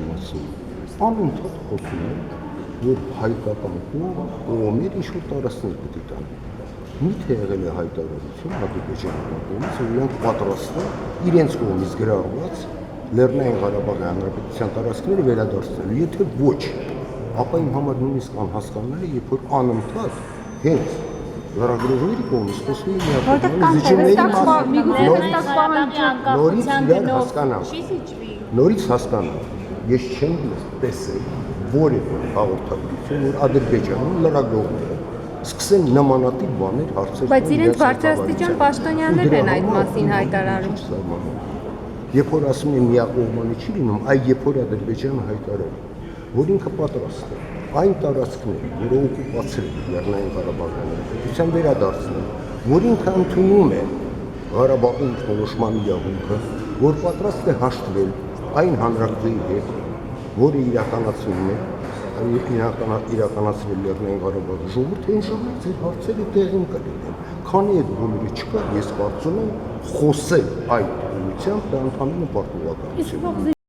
մասին։ Անընդհատ խոսում են, որ հայկական կողմեր ինչ-որ տարածքներ պետք է տան։ Միթե եղել է հայտարարություն Ադրբեջանի կողմից, որ իրենք պատրաստ են իրենց կողմից գրառված Լեռնային Ղարաբաղի Հանրապետության տարածքները վերադարձնելու։ Եթե ոչ, ապա իմ համար նույնիսկ անհասկանալի է, երբ որ անընդհատ հենց լրագրողների կողմից խոսվում է նորից հասկանալ, ես չեմ տեսել որևէ հաղորդագրություն, որ Ադրբեջանում լրագրողները սկսեն նմանատիպ բաներ հարցեր։ Բայց իրենց բարձրաստիճան պաշտոնյաներն են այդ մասին հայտարարում։ Երբ որ ասում են միակողմանի չի լինում, այ երբ որ Ադրբեջանը հայտարարում, որ ինքը պատրաստ է այն տարածքները, որը օկուպացել է Լեռնային Ղարաբաղի Հանրապետության վերադարձնել, որ ինքը ընդունում է Ղարաբաղի ինքնորոշման իրավունքը, որ պատրաստ է հաշտվել այն հանրակրվեի հետ, որը իրականացնում է իրականացրել Լեռնային Ղարաբաղի ժողովուրդը, այն ժամանակ ձեր հարցերը տեղին կլինեն։ Քանի այդ բոլորը չկա, ես կարծում եմ խոսել այդ ուղղությամբ դա ընդհանրապես պարտավորություն է։